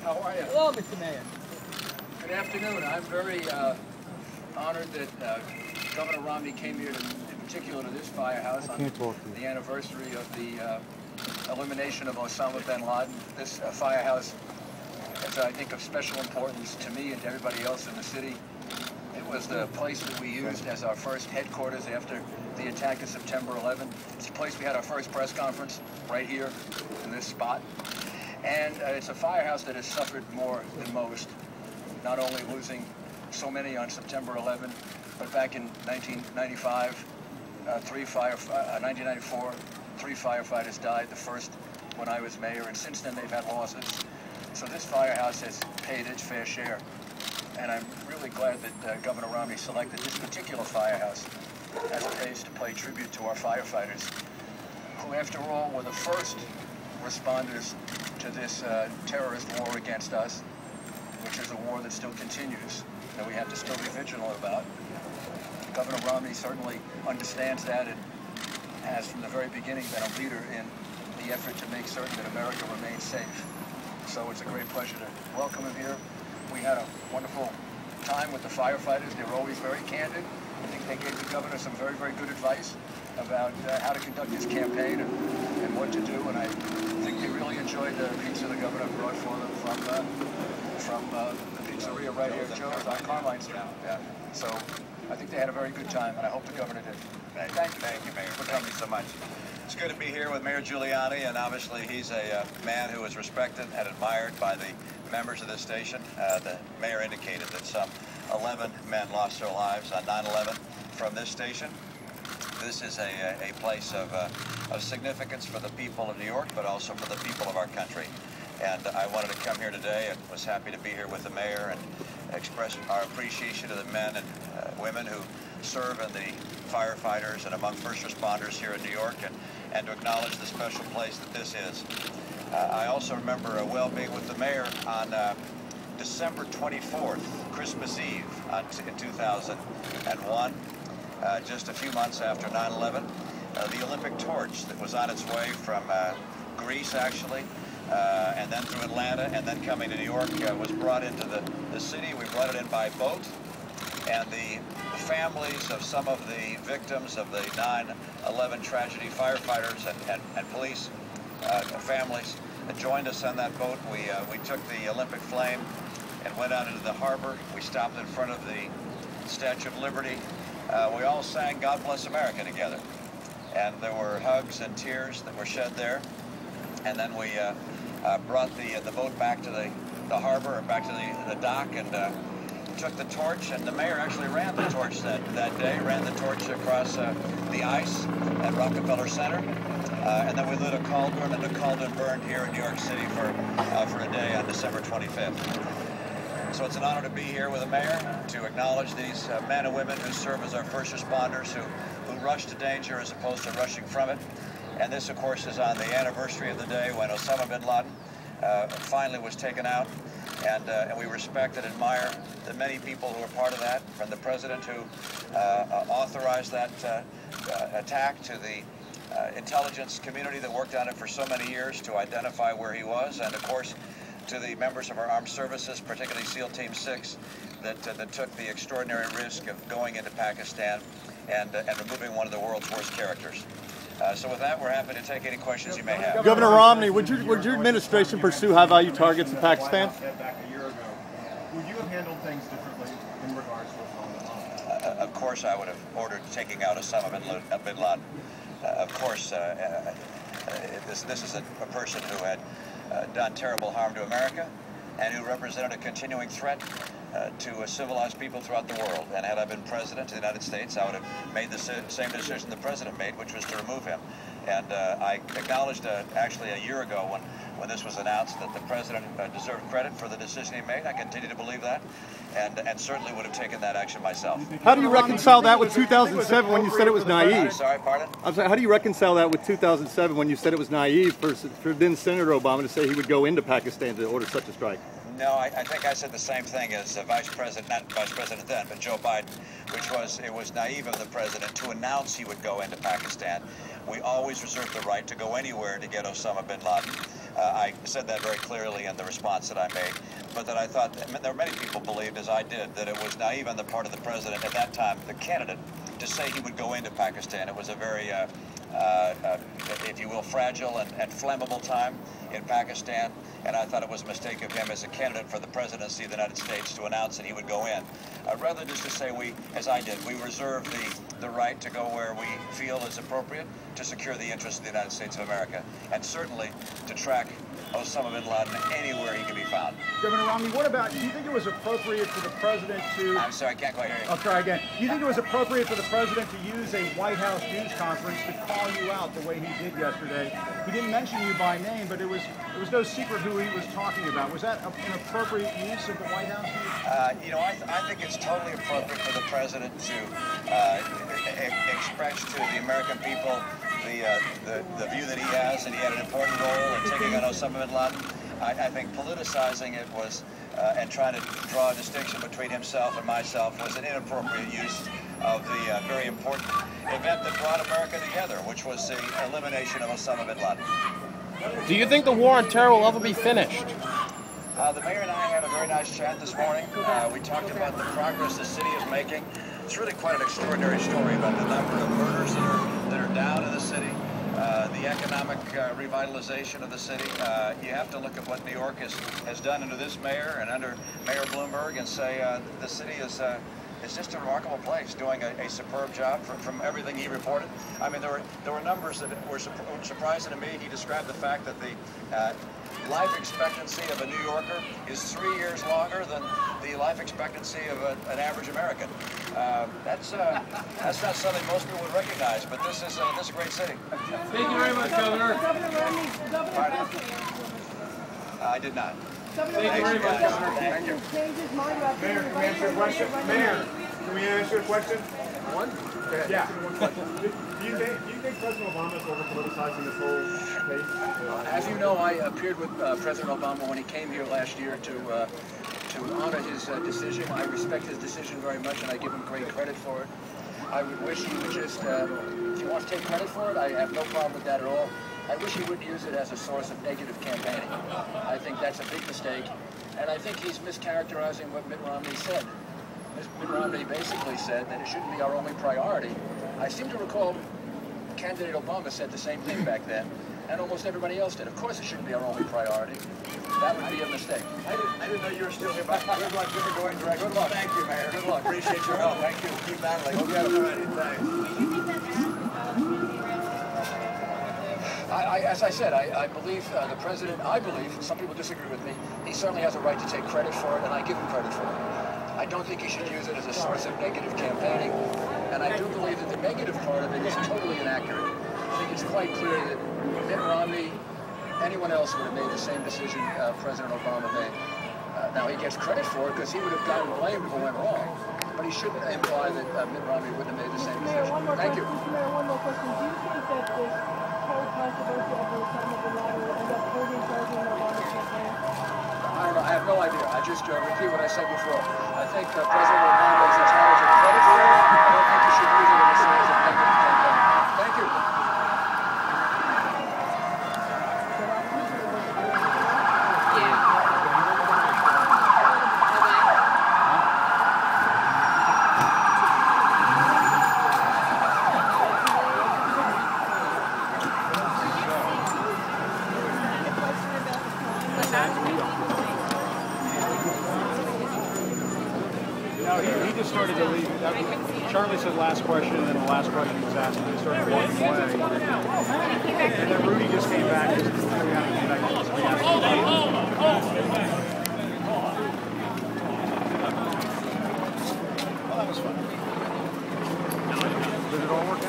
How are you? Hello, Mr. Mayor. Good afternoon. I'm very honored that Governor Romney came here, in particular to this firehouse on the anniversary of the elimination of Osama bin Laden. This firehouse is, I think, of special importance to me and to everybody else in the city. It was the place that we used as our first headquarters after the attack of September 11th. It's the place we had our first press conference, right here in this spot. And it's a firehouse that has suffered more than most, not only losing so many on September 11, but back in 1995, 1994, 3 firefighters died, the first when I was mayor, and since then they've had losses. So this firehouse has paid its fair share. And I'm really glad that Governor Romney selected this particular firehouse as a place to pay tribute to our firefighters, who, after all, were the first responders to this terrorist war against us, which is a war that still continues, that we have to still be vigilant about. Governor Romney certainly understands that and has, from the very beginning, been a leader in the effort to make certain that America remains safe. So it's a great pleasure to welcome him here. We had a wonderful time with the firefighters. They were always very candid. I think they gave the governor some very, very good advice about how to conduct his campaign and what to do. And I think they really enjoyed the pizza the governor brought for them from the pizzeria right here, Joe's on Carmine Street. Yeah. So I think they had a very good time, and I hope the governor did. Thank you, Mayor, for coming so much. It's good to be here with Mayor Giuliani, and obviously he's a man who is respected and admired by the members of this station. The mayor indicated that some 11 men lost their lives on 9/11 from this station. This is a place of significance for the people of New York, but also for the people of our country. And I wanted to come here today and was happy to be here with the mayor and express our appreciation to the men and women who serve in the firefighters and among first responders here in New York, and to acknowledge the special place that this is. I also remember well being with the mayor on December 24th, Christmas Eve in 2001, just a few months after 9/11. The Olympic torch that was on its way from Greece, actually, and then through Atlanta, and then coming to New York, was brought into the city. We brought it in by boat, and the families of some of the victims of the 9/11 tragedy, firefighters and police families, joined us on that boat. We took the Olympic flame and went out into the harbor. We stopped in front of the Statue of Liberty. We all sang "God Bless America" together, and there were hugs and tears that were shed there. And then we brought the boat back to the harbor, or back to the dock, and took the torch, and the mayor actually ran the torch that day, ran the torch across the ice at Rockefeller Center, and then we lit a cauldron, and the cauldron burned here in New York City for a day on December 25th. So it's an honor to be here with the mayor to acknowledge these men and women who serve as our first responders, who rush to danger as opposed to rushing from it. And this, of course, is on the anniversary of the day when Osama bin Laden finally was taken out. And we respect and admire the many people who were part of that, from the president who authorized that attack, to the intelligence community that worked on it for so many years to identify where he was, and of course to the members of our armed services, particularly SEAL Team 6, that took the extraordinary risk of going into Pakistan and removing one of the world's worst characters. So with that, we're happy to take any questions you may have. Governor Romney, would your administration pursue high-value targets in Pakistan? Back a year ago, would you have handled things differently in regards to Osama bin Laden? Of course, I would have ordered taking out Osama bin Laden. Of course, this is a person who had done terrible harm to America, and who represented a continuing threat to civilized people throughout the world. And had I been president of the United States, I would have made the same decision the president made, which was to remove him. And I acknowledged actually a year ago when this was announced that the president deserved credit for the decision he made. I continue to believe that, and certainly would have taken that action myself. How do you reconcile that with 2007 when you said it was naive? Sorry, pardon? I'm sorry, how do you reconcile that with 2007 when you said it was naive for then Senator Obama to say he would go into Pakistan to order such a strike? No, I think I said the same thing as Vice President, not Vice President then, but Joe Biden, which was it was naive of the president to announce he would go into Pakistan. We always reserve the right to go anywhere to get Osama bin Laden. I said that very clearly in the response that I made, but that I thought there were many people believed, as I did, that it was naive on the part of the president at that time, the candidate, to say he would go into Pakistan. It was a very, if you will, fragile and flammable time in Pakistan, and I thought it was a mistake of him as a candidate for the presidency of the United States to announce that he would go in. Rather than just to say we, as I did, we reserve the right to go where we feel is appropriate to secure the interests of the United States of America, and certainly to track Osama bin Laden anywhere he can be found. Governor Romney, what about, do you think it was appropriate for the president to... I'm sorry, I can't quite hear you. I'll try again. Do you think it was appropriate for the president to use a White House news conference to call you out the way he did yesterday? He didn't mention you by name, but it was no secret who he was talking about. Was that an appropriate use of the White House news? You know, I think it's totally appropriate for the president to express to the American people the view that he has, and he had an important role in taking on Osama bin Laden. I think politicizing it was, and trying to draw a distinction between himself and myself was an inappropriate use of the very important event that brought America together, which was the elimination of Osama bin Laden. Do you think the war on terror will ever be finished? The mayor and I had a very nice chat this morning. We talked about the progress the city is making. It's really quite an extraordinary story about the number of murders that are down in the city, the economic revitalization of the city. You have to look at what New York has done under this mayor and under Mayor Bloomberg and say the city is just a remarkable place, doing a superb job from everything he reported. I mean, there were numbers that were surprising to me. He described the fact that the life expectancy of a New Yorker is 3 years longer than the life expectancy of an average American. That's not something most people would recognize, but this is a great city. Thank you very much, Governor. I did not. Thank you very much, Governor. Thank you. Mayor, can we answer a question? Mayor, can we answer a question? One? Yeah. Do you think President Obama is over-politicizing this whole case? As you know, I appeared with President Obama when he came here last year to honor his decision. I respect his decision very much, and I give him great credit for it. I would wish he would just, if he wants to take credit for it, I have no problem with that at all. I wish he wouldn't use it as a source of negative campaigning. I think that's a big mistake, and I think he's mischaracterizing what Mitt Romney said. Mitt Romney basically said that it shouldn't be our only priority. I seem to recall candidate Obama said the same thing back then, and almost everybody else did. Of course it shouldn't be our only priority. That would be a mistake. I didn't know you were still here, but good luck. You're going direct. Good luck. Thank you, Mayor. Good luck. Appreciate your help. Thank you. Keep battling. Go get him. Thanks. As I said, I believe the president, some people disagree with me, he certainly has a right to take credit for it, and I give him credit for it. I don't think he should use it as a source of negative campaigning, and I do believe that the negative part of it is totally inaccurate. I think it's quite clear that Mitt Romney, anyone else would have made the same decision President Obama made. Now, he gets credit for it because he would have gotten blamed if it went wrong, but he shouldn't imply that Mitt Romney wouldn't have made the same decision. Thank you. Mayor, one more question. Do you think that this whole controversy over Osama bin Laden will end up hurting President Obama's campaign? I don't know. I have no idea. I just repeat what I said before. I think President Obama is entitled to credit for it. I don't think he should use it as a source of negative campaign. Thank you. No, he just started to leave. Charlie said last question, and then the last question was asked, and he started walking away.